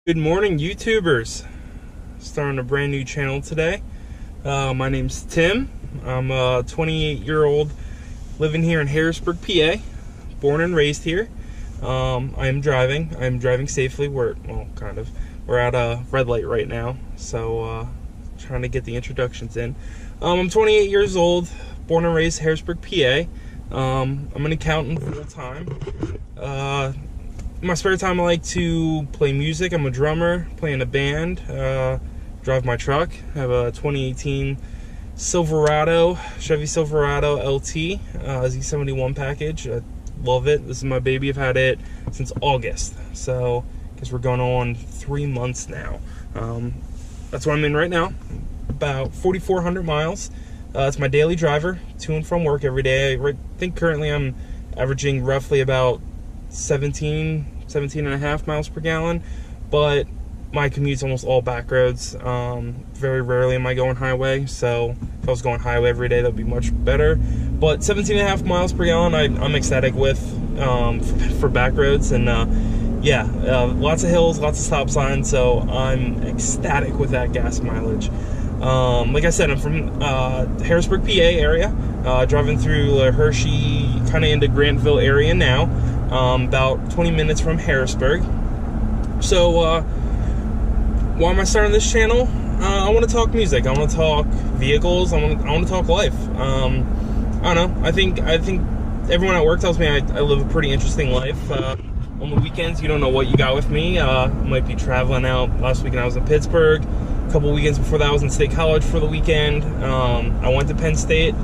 Good morning, YouTubers. Starting a brand new channel today. My name's Tim. I'm a 28-year-old living here in Harrisburg, PA. Born and raised here. I'm driving safely. We're at a red light right now, so trying to get the introductions in. I'm 28 years old, born and raised Harrisburg, PA. I'm an accountant full time. In my spare time, I like to play music. I'm a drummer, play in a band, drive my truck. I have a 2018 Chevy Silverado LT, Z71 package. I love it. This is my baby. I've had it since August, so I guess we're going on 3 months now. That's what I'm in right now, about 4,400 miles. It's my daily driver to and from work every day. I think currently I'm averaging roughly about 17 and a half miles per gallon, but my commute's almost all back roads. Very rarely am I going highway, so if I was going highway every day, that'd be much better. But 17 and a half miles per gallon, I'm ecstatic with for back roads, and lots of hills, lots of stop signs, so I'm ecstatic with that gas mileage. Like I said, I'm from Harrisburg, PA area, driving through Hershey, kind of into Grantville area now. About 20 minutes from Harrisburg. So why am I starting this channel? I want to talk music. I want to talk vehicles. I want to talk life. I don't know. I think everyone at work tells me I live a pretty interesting life. On the weekends, you don't know what you got with me. I might be traveling out. Last weekend I was in Pittsburgh. A couple weekends before that I was in State College for the weekend. I went to Penn State.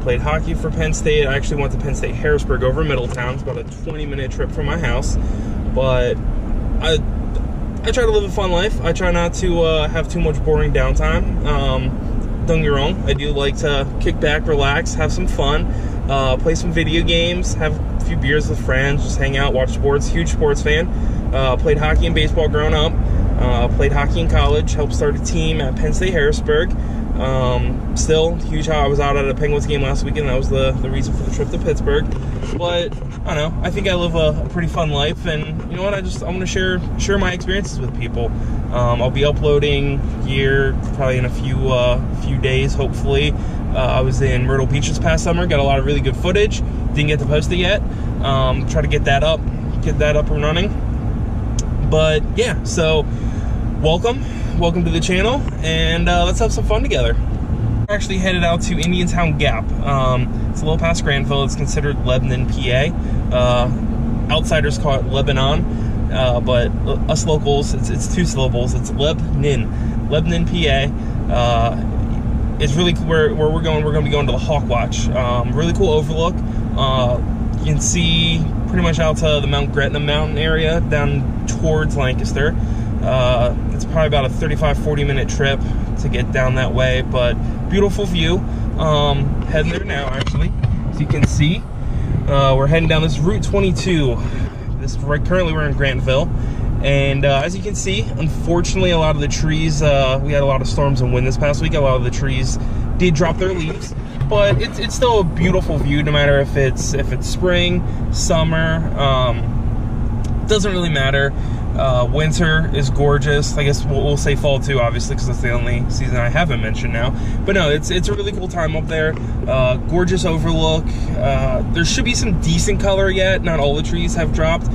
Played hockey for Penn State. I actually went to Penn State Harrisburg over Middletown. It's about a 20-minute trip from my house. But I try to live a fun life. I try not to have too much boring downtime. Don't get me wrong, I do like to kick back, relax, have some fun, play some video games, have a few beers with friends, just hang out, watch sports. Huge sports fan. Played hockey and baseball growing up. Played hockey in college, helped start a team at Penn State Harrisburg. Still huge. How I was out at a Penguins game last weekend. That was the reason for the trip to Pittsburgh. But I don't know, I think I live a pretty fun life, and you know what, I want to share my experiences with people. I'll be uploading here probably in a few days, hopefully. I was in Myrtle Beach this past summer, got a lot of really good footage. Didn't get to post it yet. Try to get that up and running. But yeah, so welcome to the channel, and let's have some fun together. We're actually headed out to Indiantown Gap. It's a little past Grantville. It's considered Lebanon, PA. Outsiders call it Lebanon, but us locals, it's two syllables. It's Lebanon, PA. It's really where we're going. We're going to be going to the Hawk Watch. Really cool overlook. You can see pretty much out to the Mount Gretna mountain area down towards Lancaster. It's probably about a 35-40 minute trip to get down that way, but beautiful view. Heading there now, actually. As you can see, we're heading down this Route 22. Currently we're in Grantville, and as you can see, unfortunately, a lot of the trees, we had a lot of storms and wind this past week. A lot of the trees did drop their leaves, but it's still a beautiful view, no matter if it's spring, summer. Doesn't really matter. Winter is gorgeous. I guess we'll say fall too, obviously, because that's the only season I haven't mentioned now. But no, it's a really cool time up there. Gorgeous overlook. There should be some decent color yet. Not all the trees have dropped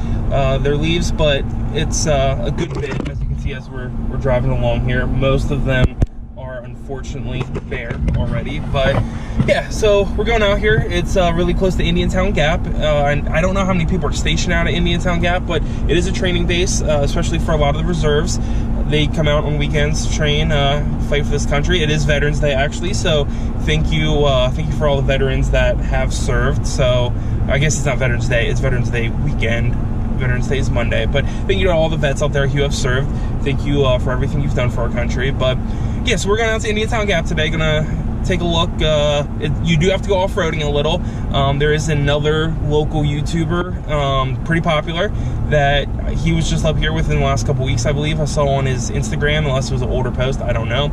their leaves, but it's a good bit, as you can see as we're driving along here. Most of them are unfortunately bare already, but yeah, so we're going out here. It's really close to Indiantown Gap, and I don't know how many people are stationed out at Indiantown Gap, but it is a training base, especially for a lot of the reserves. They come out on weekends to train, fight for this country. It is Veterans Day, actually, so thank you for all the veterans that have served. So I guess it's not Veterans Day, it's Veterans Day weekend. Veterans Day is Monday, but thank you to all the vets out there who have served. Thank you for everything you've done for our country. But yeah, so we're going out to Indiantown Gap today. Gonna take a look. You do have to go off-roading a little. There is another local YouTuber, pretty popular, that he was just up here within the last couple weeks, I believe. I saw on his Instagram, unless it was an older post, I don't know.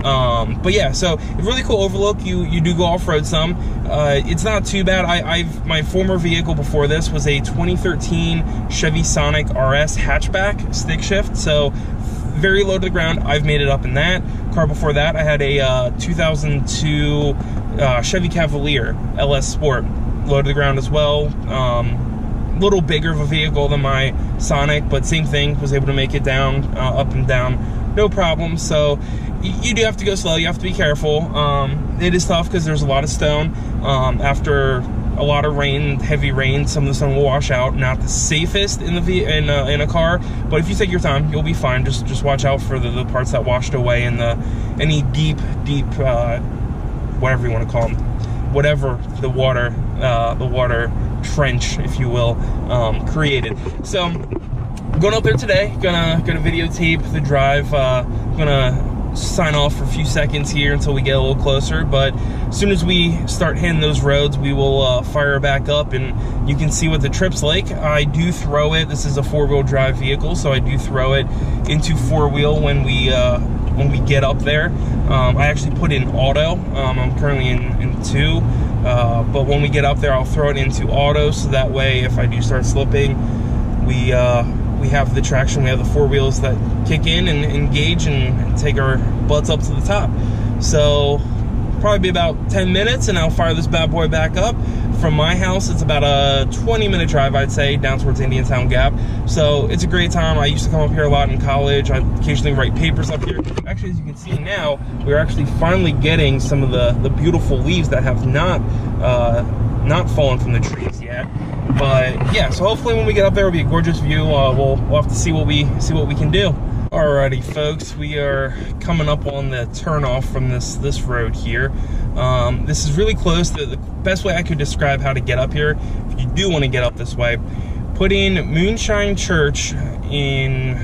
But yeah, so a really cool overlook. You do go off-road some. It's not too bad. My former vehicle before this was a 2013 Chevy Sonic RS hatchback stick shift, so very low to the ground. I've made it up in that. Car before that, I had a 2002 Chevy Cavalier LS Sport, low to the ground as well. Little bigger of a vehicle than my Sonic, but same thing, was able to make it down, up and down, no problem. So you do have to go slow, you have to be careful. It is tough because there's a lot of stone. After a lot of rain, heavy rain, some of the stone will wash out. Not the safest in a car, but if you take your time, you'll be fine. Just watch out for the parts that washed away and any deep whatever you want to call them, whatever the water trench, if you will, created. So going up there today, gonna videotape the drive. Gonna sign off for a few seconds here until we get a little closer, but as soon as we start hitting those roads, we will fire back up and you can see what the trip's like. I do throw it. This is a 4-wheel drive vehicle, so I do throw it into 4-wheel when we get up there. I actually put in auto. I'm currently in 2, but when we get up there, I'll throw it into auto, so that way if I do start slipping, we have the traction, we have the 4 wheels that kick in and engage and take our butts up to the top. So probably be about 10 minutes and I'll fire this bad boy back up. From my house, it's about a 20-minute drive, I'd say, down towards Indiantown Gap. So it's a great time. I used to come up here a lot in college. I occasionally write papers up here. Actually, as you can see now, we're actually finally getting some of the beautiful leaves that have not fallen from the trees yet. But yeah, so hopefully when we get up there, it'll be a gorgeous view. We'll have to see what we can do. Alrighty, folks, we are coming up on the turnoff from this road here. This is really close. The best way I could describe how to get up here, if you do want to get up this way, put in Moonshine Church in,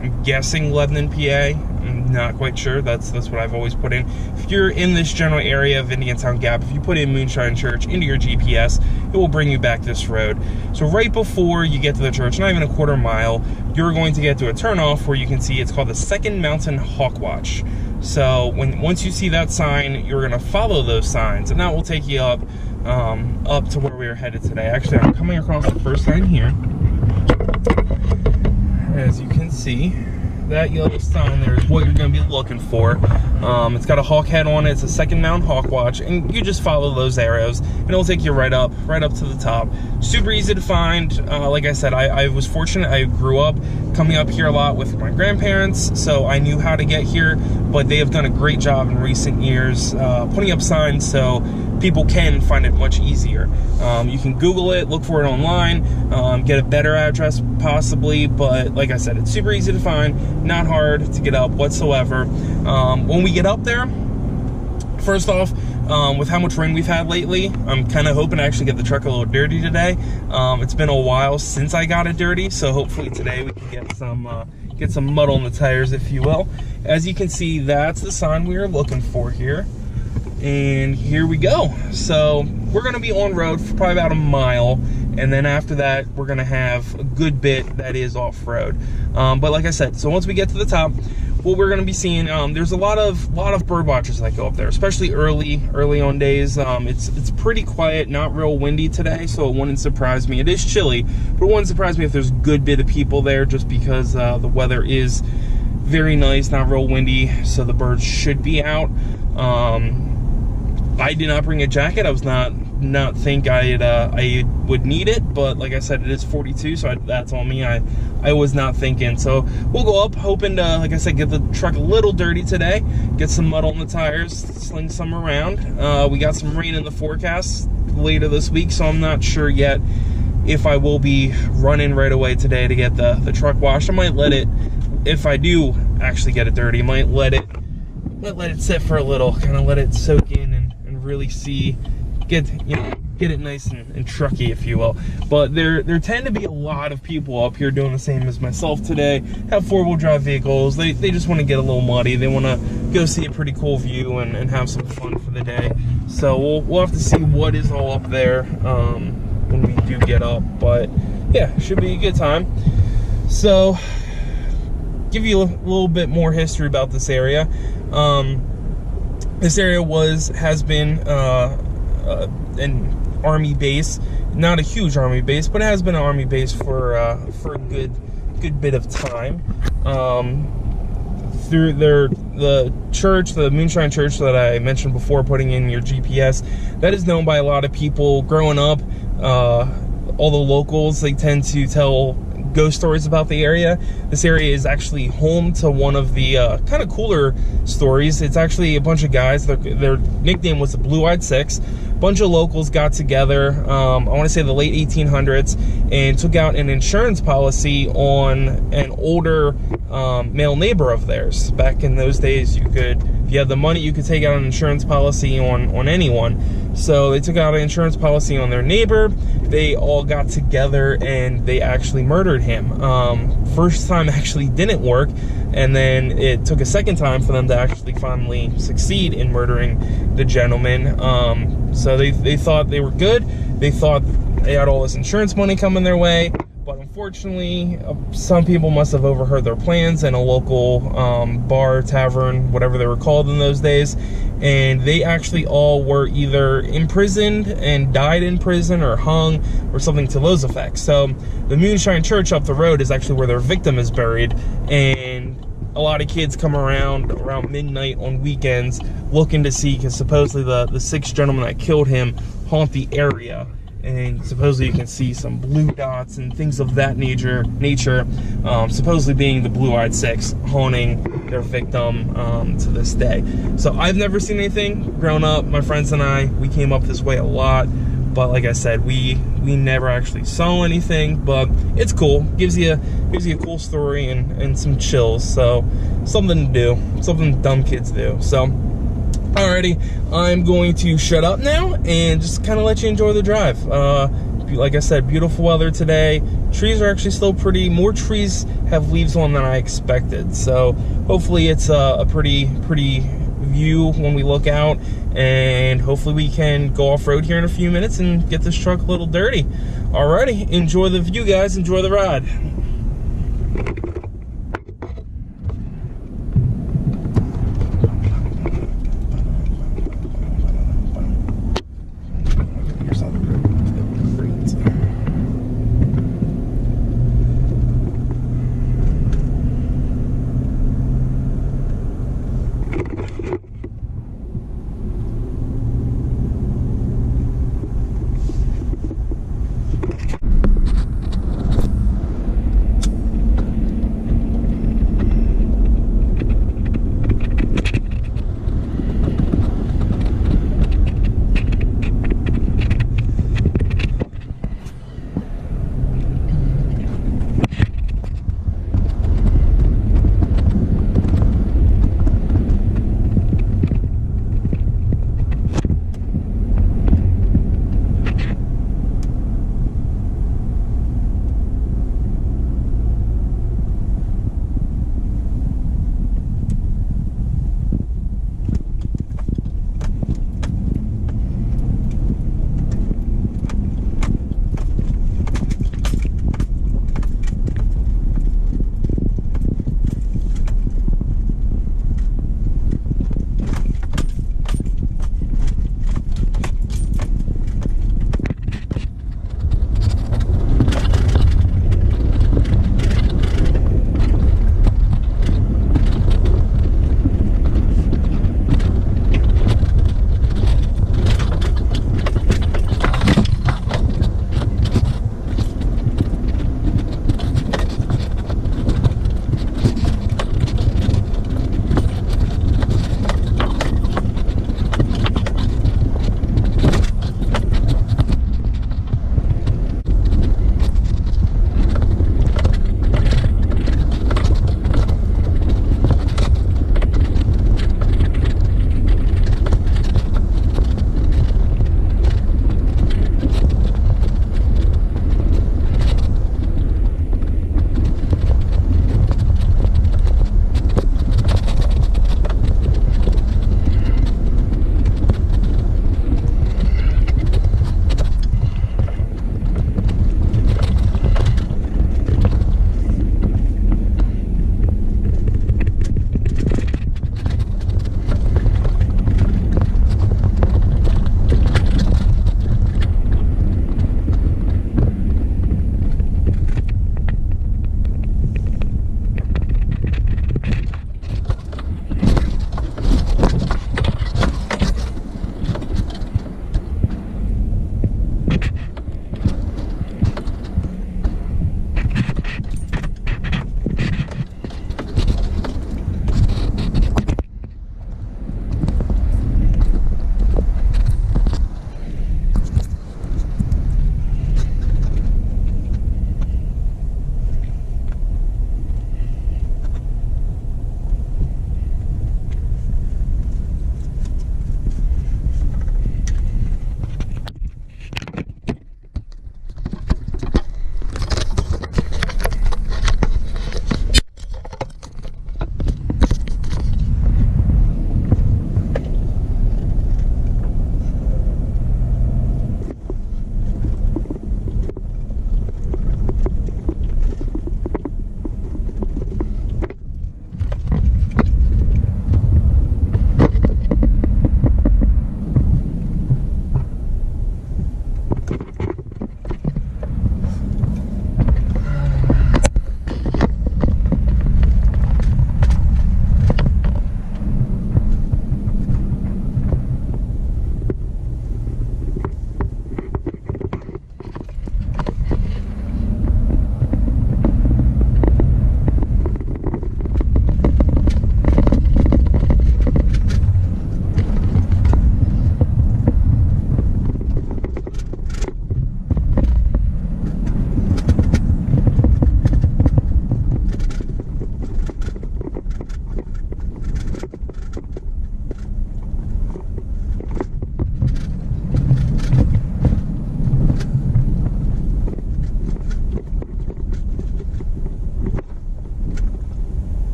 I'm guessing, Lebanon, PA. I'm not quite sure. That's what I've always put in. If you're in this general area of Indiantown Gap, if you put in Moonshine Church into your GPS, it will bring you back this road. So right before you get to the church, not even a quarter mile, you're going to get to a turnoff where you can see it's called the Second Mountain Hawk Watch. So once you see that sign, you're going to follow those signs, and that will take you up to where we are headed today. Actually, I'm coming across the first sign here. As you can see, that yellow sign there is what you're going to be looking for. It's got a hawk head on it. It's a Second Mountain Hawk Watch, and you just follow those arrows and it'll take you right up to the top. Super easy to find. Like I said, I was fortunate. I grew up coming up here a lot with my grandparents, so I knew how to get here, but they have done a great job in recent years putting up signs so people can find it much easier. You can Google it, look for it online, get a better address possibly, but like I said, it's super easy to find, not hard to get up whatsoever. When we get up there, first off, with how much rain we've had lately, I'm kind of hoping to actually get the truck a little dirty today. It's been a while since I got it dirty, so hopefully today we can get some mud on the tires, if you will. As you can see, that's the sign we are looking for here. And here we go. So we're going to be on road for probably about a mile, and then after that we're going to have a good bit that is off-road. But like I said, so once we get to the top, what we're going to be seeing, there's a lot of bird watchers that go up there, especially early on days. It's pretty quiet, not real windy today, so it wouldn't surprise me. It is chilly, but it wouldn't surprise me if there's a good bit of people there, just because the weather is very nice, not real windy, so the birds should be out. I did not bring a jacket. I was not think I would need it, but like I said, it is 42, so that's on me. I was not thinking. So we'll go up, hoping to, like I said, get the truck a little dirty today, get some mud on the tires, sling some around. We got some rain in the forecast later this week, so I'm not sure yet if I will be running right away today to get the truck washed. I might let it, if I do actually get it dirty, I might let it sit for a little, kind of let it soak in and really get it nice and trucky, if you will. But there tend to be a lot of people up here doing the same as myself today, have 4-wheel drive vehicles. They just want to get a little muddy, they want to go see a pretty cool view and have some fun for the day. So we'll have to see what is all up there when we do get up, but yeah, should be a good time. So give you a little bit more history about this area. This area has been an army base, not a huge army base, but it has been an army base for a good bit of time. Through the church, the Moonshine Church that I mentioned before, putting in your GPS, that is known by a lot of people. Growing up, all the locals, they tend to tell ghost stories about the area. This area is actually home to one of the kind of cooler stories. It's actually a bunch of guys. Their nickname was the Blue-Eyed Six. A bunch of locals got together, I want to say the late 1800s, and took out an insurance policy on an older male neighbor of theirs. Back in those days, if you had the money, you could take out an insurance policy on anyone. So they took out an insurance policy on their neighbor. They all got together and they actually murdered him. First time actually didn't work, and then it took a second time for them to actually finally succeed in murdering the gentleman. So they thought they were good. They thought they had all this insurance money coming their way. But unfortunately, some people must have overheard their plans in a local bar, tavern, whatever they were called in those days. And they actually all were either imprisoned and died in prison, or hung, or something to those effects. So the Moonshine Church up the road is actually where their victim is buried. And a lot of kids come around midnight on weekends looking to see, because supposedly the six gentlemen that killed him haunt the area. And supposedly you can see some blue dots and things of that nature, supposedly being the Blue-Eyed Six haunting their victim to this day. So I've never seen anything. Growing up, my friends and I, we came up this way a lot, but like I said, we never actually saw anything. But it's cool. Gives you a cool story and some chills. So something to do, something dumb kids do. So alrighty, I'm going to shut up now and just kind of let you enjoy the drive. Like I said, beautiful weather today. Trees are actually still pretty. More trees have leaves on than I expected. So hopefully it's a pretty view when we look out. And hopefully we can go off-road here in a few minutes and get this truck a little dirty. Alrighty, enjoy the view, guys. Enjoy the ride.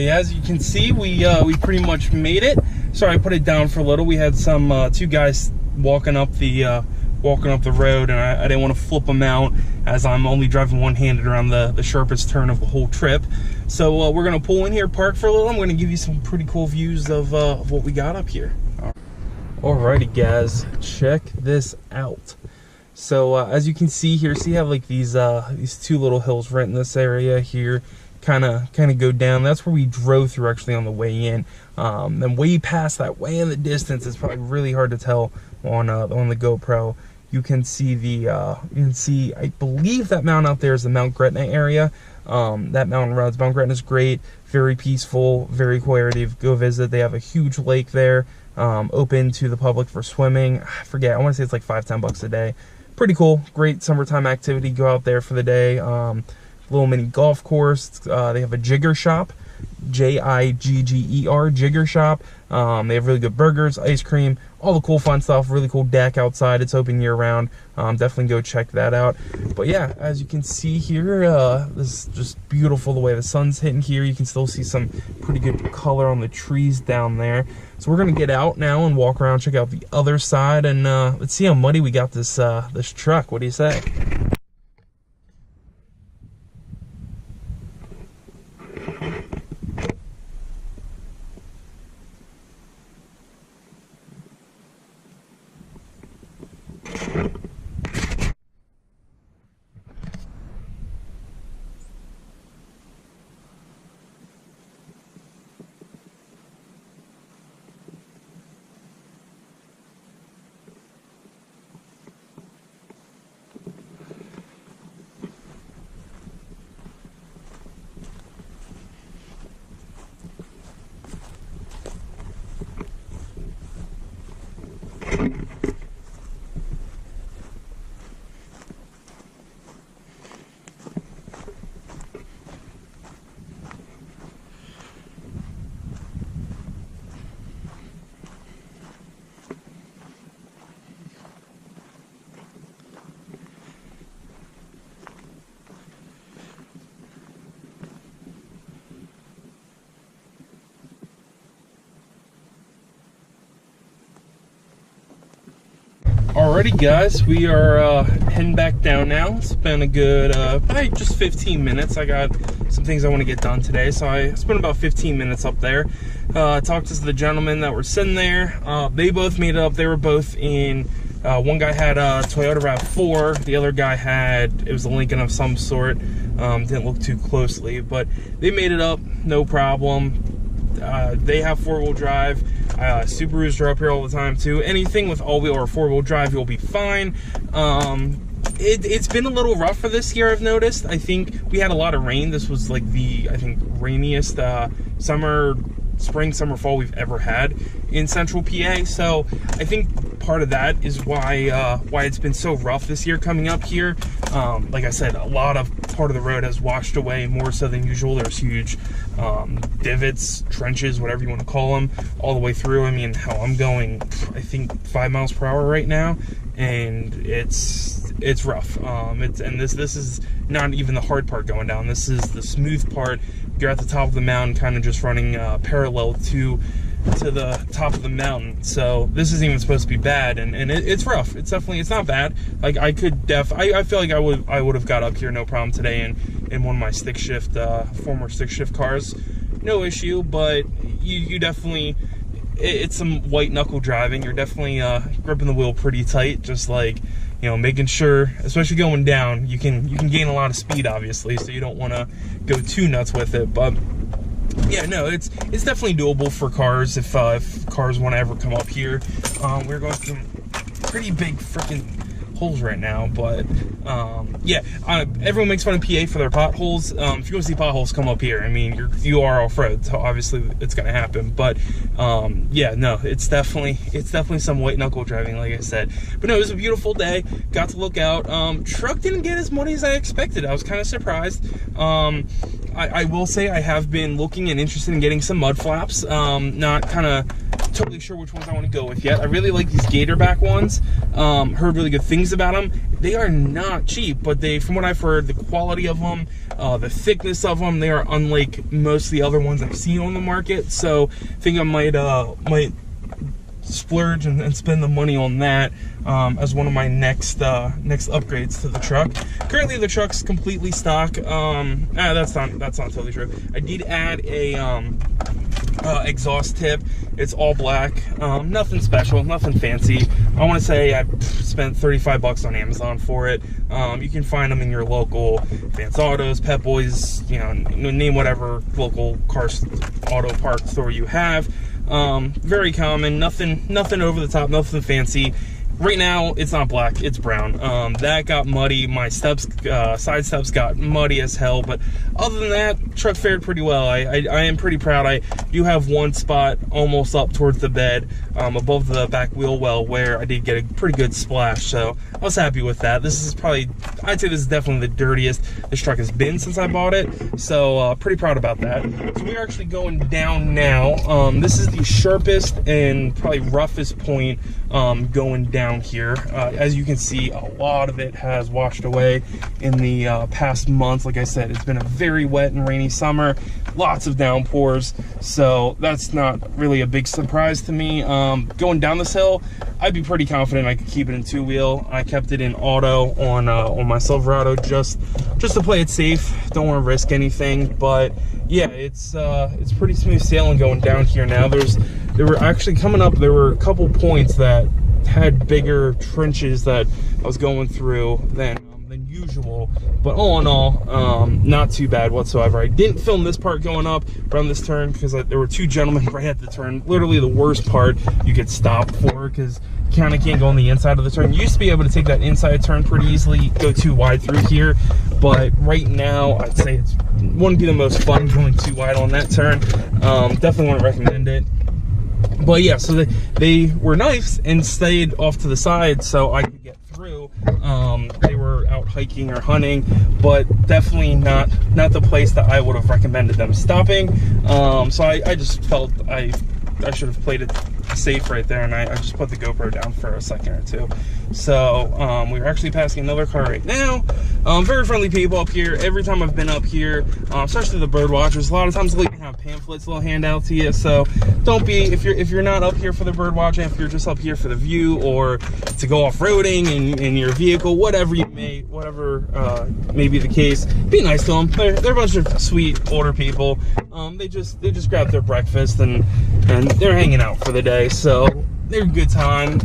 Alrighty, as you can see, we pretty much made it. Sorry, I put it down for a little. We had some two guys walking up the road, and I didn't want to flip them out as I'm only driving one-handed around the sharpest turn of the whole trip. So we're gonna pull in here, park for a little. I'm gonna give you some pretty cool views of what we got up here. Alrighty, guys, check this out. So as you can see here, see how like these two little hills right in this area here kind of go down. That's where we drove through actually on the way in. Then way past that, way in the distance, it's probably really hard to tell on the GoPro. You can see I believe that mountain out there is the Mount Gretna area. That mountain runs. Mount Gretna is great, very peaceful, very cool area to go visit. They have a huge lake there, open to the public for swimming. I forget, I want to say it's like $5-10 a day. Pretty cool, great summertime activity. Go out there for the day. Little mini golf course. They have a jigger shop, Jigger, jigger shop. They have really good burgers, ice cream, all the cool fun stuff. Really cool deck outside. It's open year round. Definitely go check that out. But yeah, as you can see here, this is just beautiful the way the sun's hitting here. You can still see some pretty good color on the trees down there. So we're gonna get out now and walk around, check out the other side, and let's see how muddy we got this this truck. What do you say? Alrighty, guys, we are heading back down now. It's been a good probably just 15 minutes. I got some things I want to get done today, so I spent about 15 minutes up there. Talked to the gentlemen that were sitting there. They both made it up. They were both in, one guy had a Toyota RAV4, the other guy had, it was a Lincoln of some sort. Didn't look too closely, but they made it up, no problem. They have four-wheel drive. Subarus are up here all the time too. Anything with all-wheel or four-wheel drive, you'll be fine. It's been a little rough for this year, I've noticed. I think we had a lot of rain. This was like the, I think, rainiest spring, summer, fall we've ever had in central PA. So I think part of that is why it's been so rough this year coming up here. Like I said, a lot of part of the road has washed away more so than usual. There's huge divots, trenches, whatever you want to call them, all the way through. I mean, hell, I'm going, I think, 5 miles per hour right now, and it's rough. And this is not even the hard part going down. This is the smooth part. You're at the top of the mountain, kind of just running parallel to the top of the mountain. So this isn't even supposed to be bad, and it's rough. It's not bad. Like I feel like I would have got up here no problem today in one of my stick shift former stick shift cars, no issue. But you definitely, it's some white knuckle driving. You're definitely gripping the wheel pretty tight, just like, you know, making sure, especially going down, you can gain a lot of speed, obviously, so you don't want to go too nuts with it. But yeah, no, it's definitely doable for cars if cars want to ever come up here. We're going through pretty big freaking holes right now, but yeah, everyone makes fun of PA for their potholes. If you want to see potholes, come up here. I mean, you are off-road, so obviously it's gonna happen. But yeah, no, it's definitely some white knuckle driving, like I said. But no, it was a beautiful day. Got to look out. Truck didn't get as muddy as I expected. I was kind of surprised. I will say I have been looking and interested in getting some mud flaps. Not kind of totally sure which ones I want to go with yet. I really like these gator back ones. Heard really good things about them. They are not cheap, but from what I've heard, the quality of them, the thickness of them, they are unlike most of the other ones I've seen on the market. So I think I might splurge and spend the money on that as one of my next upgrades to the truck. Currently the truck's completely stock. That's not totally true. I did add a exhaust tip. It's all black, nothing special, nothing fancy. I want to say I spent 35 bucks on Amazon for it. You can find them in your local Vance Autos, Pep Boys, you know, name whatever local auto parts store you have. Very common, nothing over the top, nothing fancy. Right now, it's not black, it's brown. That got muddy. My steps, side steps got muddy as hell. But other than that, truck fared pretty well. I am pretty proud. I do have one spot almost up towards the bed, above the back wheel well, where I did get a pretty good splash. So I was happy with that. This is probably, I'd say this is definitely the dirtiest this truck has been since I bought it. So pretty proud about that. So we're actually going down now. This is the sharpest and probably roughest point going down here. As you can see, a lot of it has washed away in the past month. Like I said, it's been a very wet and rainy summer, lots of downpours, so that's not really a big surprise to me. Going down this hill, I'd be pretty confident I could keep it in two-wheel. I kept it in auto on my Silverado just to play it safe. Don't want to risk anything, but yeah, it's pretty smooth sailing going down here now. There were actually coming up, there were a couple points that had bigger trenches that I was going through than usual, but all in all, not too bad whatsoever. I didn't film this part going up around this turn because there were two gentlemen right at the turn. Literally the worst part you could stop for, because you kind of can't go on the inside of the turn. You used to be able to take that inside turn pretty easily, go too wide through here, but right now I'd say it wouldn't be the most fun going too wide on that turn. Definitely wouldn't recommend it. But yeah, so they were nice and stayed off to the side so I could get through. They were out hiking or hunting, but definitely not the place that I would have recommended them stopping. So I just felt I should have played it safe right there, and I just put the GoPro down for a second or two. So we're actually passing another car right now. Very friendly people up here. Every time I've been up here, especially the bird watchers, a lot of times they'll even have pamphlets they'll hand out to you. So don't be, if you're not up here for the bird watching, if you're just up here for the view or to go off-roading in your vehicle, whatever may be the case, be nice to them. They're a bunch of sweet older people. They just grabbed their breakfast and they're hanging out for the day, so they're a good time.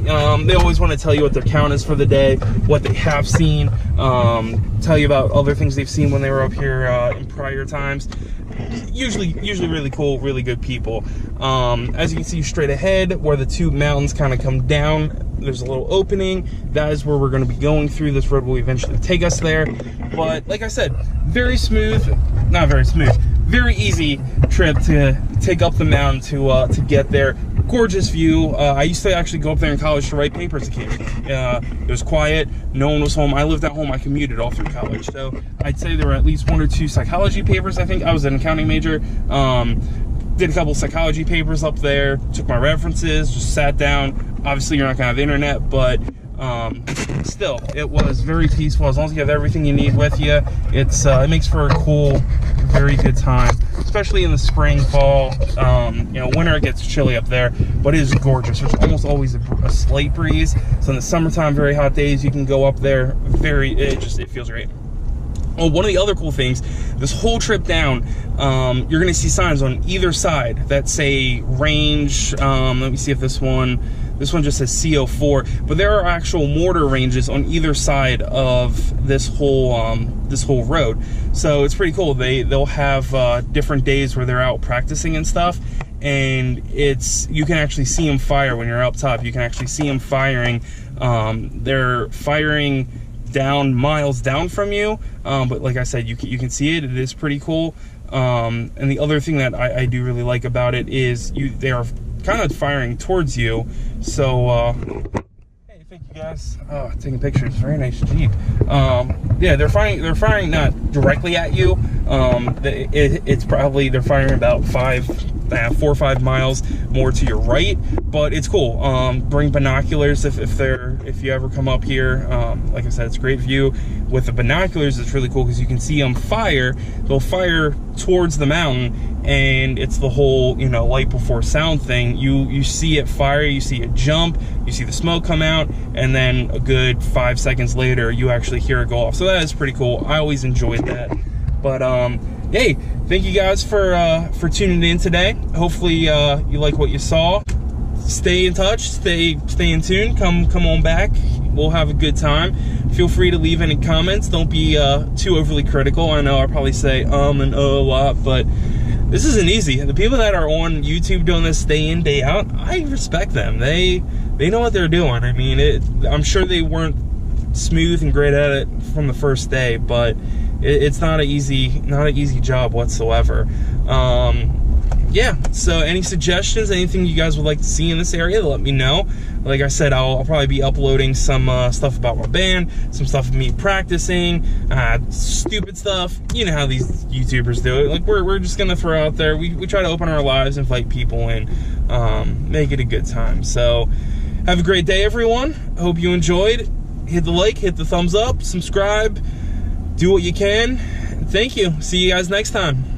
They always want to tell you what their count is for the day, what they have seen, tell you about other things they've seen when they were up here in prior times. Usually really cool, really good people. As you can see straight ahead, where the two mountains kind of come down, there's a little opening. That is where we're going to be going through. This road will eventually take us there. But like I said, very easy trip to take up the mountain to get there. Gorgeous view. I used to actually go up there in college to write papers occasionally. It was quiet, no one was home. I lived at home, I commuted all through college, so I'd say there were at least 1 or 2 psychology papers. I think I was an accounting major. Did a couple psychology papers up there, took my references, just sat down. Obviously you're not gonna have internet, but still, it was very peaceful. As long as you have everything you need with you, it makes for a cool, very good time, especially in the spring, fall. You know, winter it gets chilly up there, but it is gorgeous. There's almost always a slight breeze. So in the summertime, very hot days, you can go up there. It feels great. Oh, one of the other cool things, this whole trip down, you're gonna see signs on either side that say range. Let me see if this one just says CO4, but there are actual mortar ranges on either side of this whole road. So it's pretty cool. They'll have different days where they're out practicing and stuff, and you can actually see them fire when you're up top. You can actually see them firing. They're firing down miles down from you, but like I said, you can see it. It is pretty cool. And the other thing that I do really like about it is they are kind of firing towards you. So hey, thank you guys. Taking pictures. Very nice Jeep. Yeah, they're firing not directly at you, It's probably, they're firing about 4 or 5 miles more to your right, but it's cool. Bring binoculars if you ever come up here. Like I said, it's a great view. With the binoculars, it's really cool because you can see them fire. They'll fire towards the mountain, and it's the whole, you know, light before sound thing. You see it fire, you see it jump, you see the smoke come out, and then a good 5 seconds later, you actually hear it go off. So that is pretty cool. I always enjoyed that. But hey, thank you guys for tuning in today. Hopefully you like what you saw. Stay in touch, stay in tune. Come on back. We'll have a good time. Feel free to leave any comments. Don't be too overly critical. I know I probably say and a lot, but this isn't easy. The people that are on YouTube doing this day in, day out, I respect them. They know what they're doing. I mean, I'm sure they weren't smooth and great at it from the first day, but it's not an easy job whatsoever. Yeah, so any suggestions, anything you guys would like to see in this area, let me know. Like I said, I'll probably be uploading some stuff about my band, some stuff of me practicing, stupid stuff. You know how these YouTubers do it. Like, we're just gonna throw out there. We try to open our lives, invite people in, make it a good time. So have a great day, everyone. Hope you enjoyed. Hit the like, hit the thumbs up, subscribe, do what you can. Thank you. See you guys next time.